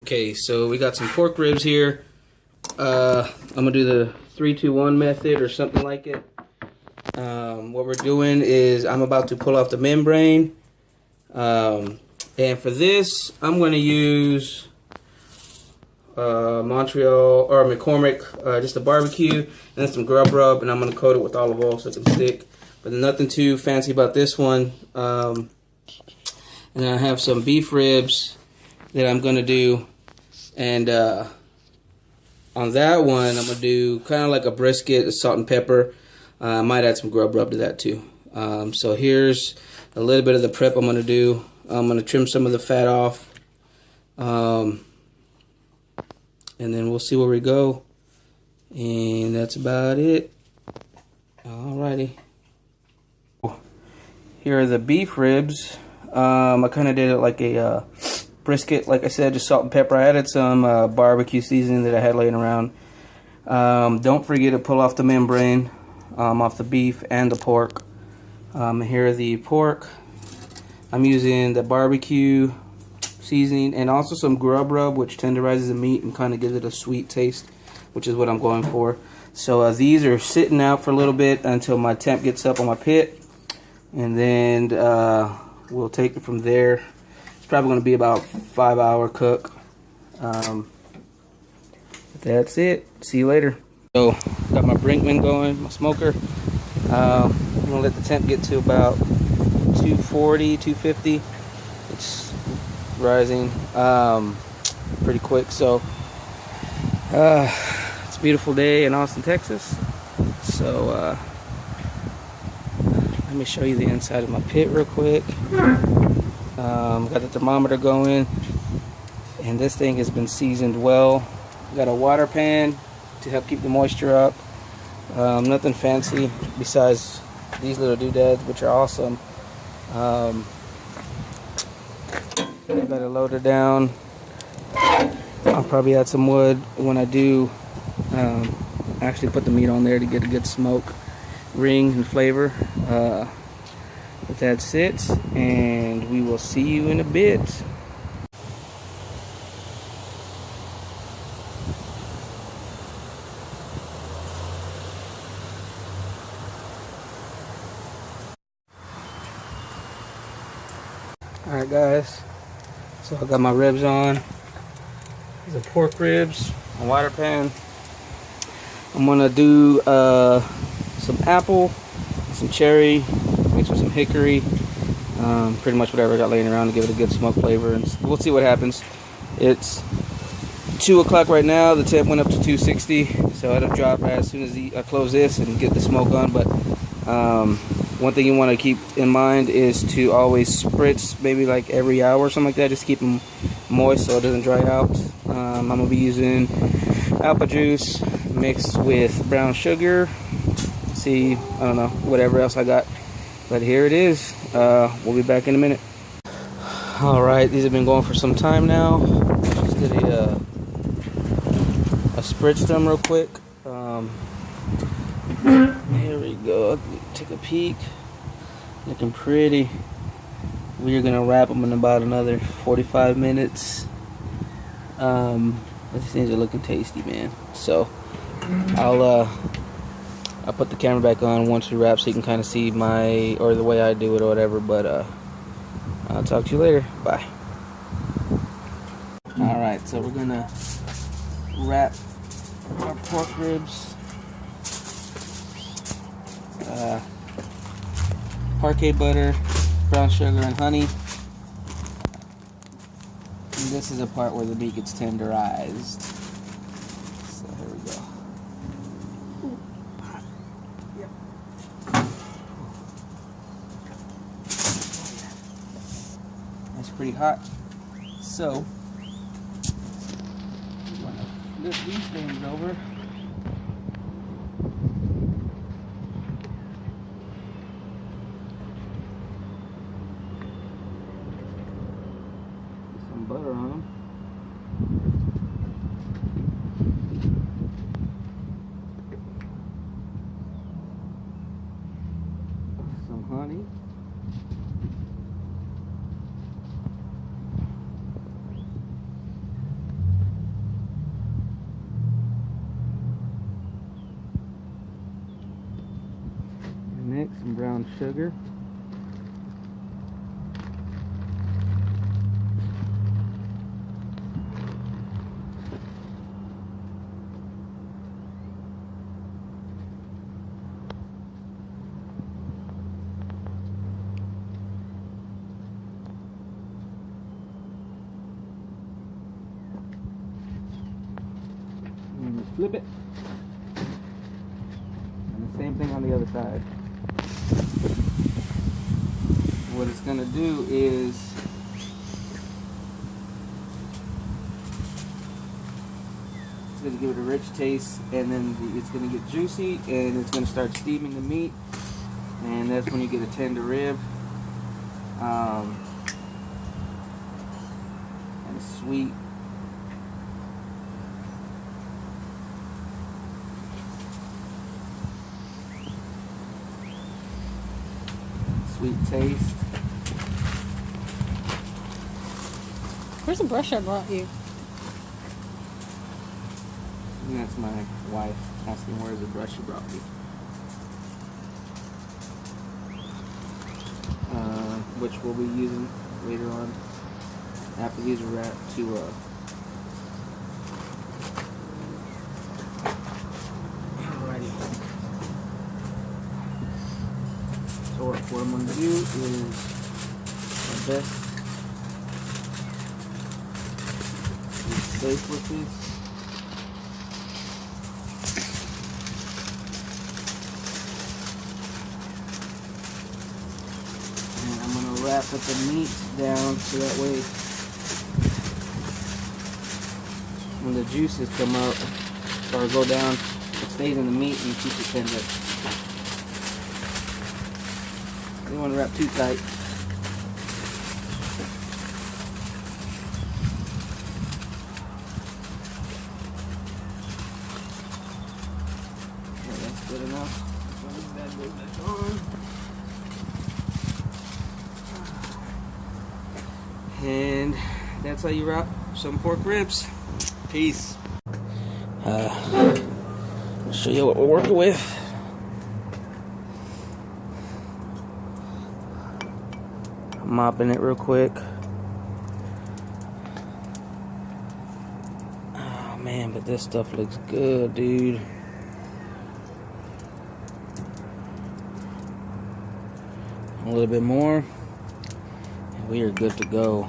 Okay, so we got some pork ribs here. I'm gonna do the 3-2-1 method or something like it. What we're doing is I'm about to pull off the membrane. And for this, I'm gonna use Montreal or McCormick, just a barbecue, and then some grub rub, and I'm gonna coat it with olive oil so it can stick. But nothing too fancy about this one. And then I have some beef ribs that I'm gonna do. And on that one, I'm going to do kind of like a brisket, salt and pepper. I might add some grub rub to that too. So here's a little bit of the prep I'm going to do. I'm going to trim some of the fat off. And then we'll see where we go. And that's about it. Alrighty. Here are the beef ribs. I kind of did it like a brisket, like I said, just salt and pepper. I added some barbecue seasoning that I had laying around. Don't forget to pull off the membrane off the beef and the pork. Here are the pork. I'm using the barbecue seasoning and also some grub rub, which tenderizes the meat and kind of gives it a sweet taste, which is what I'm going for. So these are sitting out for a little bit until my temp gets up on my pit, and then we'll take it from there. It's probably going to be about 5-hour cook. That's it. See you later. So, got my Brinkman going, my smoker. I'm going to let the temp get to about 240, 250. It's rising pretty quick. So, it's a beautiful day in Austin, Texas. So, let me show you the inside of my pit real quick. Got the thermometer going, and this thing has been seasoned well. Got a water pan to help keep the moisture up. Nothing fancy besides these little doodads, which are awesome. Got it loaded down. I'll probably add some wood when I do actually put the meat on there to get a good smoke ring and flavor. But that's it, and we will see you in a bit. Alright guys, so I got my ribs on. These are pork ribs, a water pan. I'm gonna do some apple, some cherry, mixed with some hickory, pretty much whatever I got laying around to give it a good smoke flavor, and we'll see what happens. It's 2 o'clock right now. The temp went up to 260, so it'll drop as soon as I close this and get the smoke on. But one thing you want to keep in mind is to always spritz maybe like every hour or something like that, just keep them moist so it doesn't dry out. I'm gonna be using apple juice mixed with brown sugar. See, I don't know, whatever else I got. But here it is. We'll be back in a minute. Alright, these have been going for some time now. Just did a spritz them real quick. Here we go. Take a peek. Looking pretty. We're going to wrap them in about another 45 minutes. These things are looking tasty, man. So, I'll put the camera back on once we wrap so you can kind of see the way I do it or whatever, but I'll talk to you later. Bye. Alright, so we're gonna wrap our pork ribs. Parquet butter, brown sugar, and honey. And this is the part where the meat gets tenderized. So here we go. That's pretty hot. So, I'm gonna lift these things over. Put some butter on them. Some honey. sugar. And you flip it. And the same thing on the other side. What it's gonna do is it's gonna give it a rich taste, and then it's gonna get juicy, and it's gonna start steaming the meat, and that's when you get a tender rib. And sweet. Sweet taste. Where's the brush I brought you? And that's my wife asking where's the brush you brought me. Which we'll be using later on after these are wrapped to alrighty. So what I'm going to do is my best be safe with this. And I'm going to wrap the meat down so that way when the juices come out or go down, it stays in the meat and keeps it tender. You don't want to wrap too tight. Okay, that's good enough. Leave that good back on. And that's how you wrap some pork ribs. Peace. I'll show you what we're working with. I'm mopping it real quick. Oh man, but this stuff looks good, dude. A little bit more, and we are good to go.